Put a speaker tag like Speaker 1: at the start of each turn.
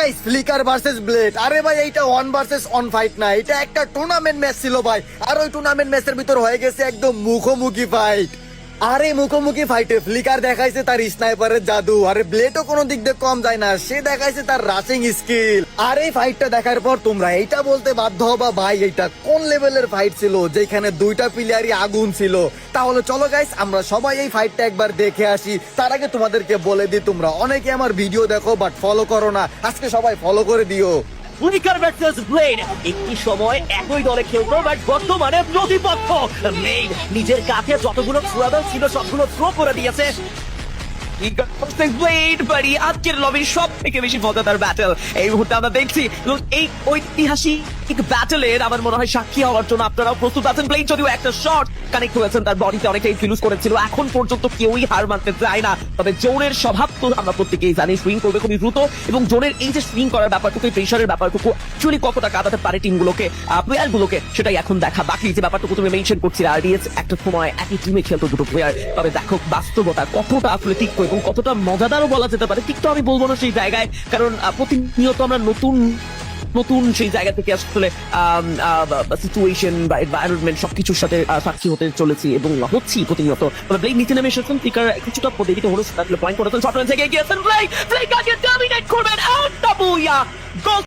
Speaker 1: Guys, flicker versus blade. আরে ভাই, এইটা 1 ভার্সেস 1 ফাইট না, এটা একটা টুর্নামেন্ট ম্যাচ ছিল ভাই। আর ওই টুর্নামেন্ট ম্যাচের ভিতর হয়ে গেছে একদম মুখোমুখি ফাইট। আরে মুখোমুখি ফাইটে ফ্লিকার দেখাইছে তার স্নাইপারের জাদু, আরে ব্লেডও কোনো দিক দিয়ে কম যায় না, সে দেখাইছে তার রাশিং স্কিল। আর এই ফাইটটা দেখার পর তোমরা এইটা বলতে বাধ্য হবা, ভাই এইটা কোন লেভেলের ফাইট ছিল, যেখানে দুইটা প্লেয়ারই আগুন ছিল। তাহলে চলো গাইস, আমরা সবাই এই ফাইটটা একবার দেখে আসি। তার আগে তোমাদেরকে বলে দিই, তোমরা অনেকে আমার ভিডিও দেখো বাট ফলো করো না, আজকে সবাই ফলো করে দিও।
Speaker 2: ফ্লিকার ভার্সেস ব্লেড একটি সময় একই দলে খেলতো, বাট বর্তমানে প্রতিপক্ষ। ব্লেড নিজের কাছে যতগুলো থ্রোয়াবেল ছিল সবগুলো থ্রো করে দিয়েছে। ব্লেড বাড়ি আজকের লবির সব থেকে বেশি মজাদার ব্যাটেল এই মুহূর্তে আমরা দেখছি, এবং এই ঐতিহাসিক ব্যাটেলের আমার মনে হয় সাক্ষী হওয়ার জন্য আপনারাও প্রস্তুত আছেন। ব্লেড যদিও একটা শট কানেক্ট হয়েছেন, তার বডিতে অনেকটা ইনফ্লুয়েন্স করেছিল, এখন পর্যন্ত কেউই হার মানতে চায় না। তবে জোনের স্বভাব তো আমরা প্রত্যেকেই জানি, সুইং করবে খুবই দ্রুত, এবং জোনের এই যে সুইং করার ব্যাপারটুকু, প্রেশারের ব্যাপারটুকু অ্যাকচুয়ালি কতটা কাটাতে পারে টিমগুলোকে, প্লেয়ার গুলোকে, সেটাই এখন দেখা বাকি। যে ব্যাপারটুকু তুমি মেনশন করছিলে, আরডিএস একটা সময় একই টিমে খেলতো দুটো প্লেয়ার, তবে দেখো বাস্তবতা কতটা আসলে তিক্ত এবং কতটা মজাদারও বলা যেতে পারে। তিক্ত আমি বলবো না সেই জায়গায়, কারণ প্রতিনিয়ত আমরা নতুন নতুন সেই জায়গা থেকে আসলে সিচুয়েশন বা এনভায়রনমেন্ট সবকিছুর সাথে সাক্ষী হতে চলেছি এবং হচ্ছি প্রতিনিয়ত। তবে ব্লেড নিচে নেমে এসেছেন, ফ্লিকার কিছুটা পদ্ধতিতে হলো তাহলে পয়েন্ট করেছেন, শর্ট রেঞ্জ থেকে এগিয়েছেন ব্লেড, ফ্লিকারকে ডমিনেট করবেন, আউট দ্য বুয়া গোল।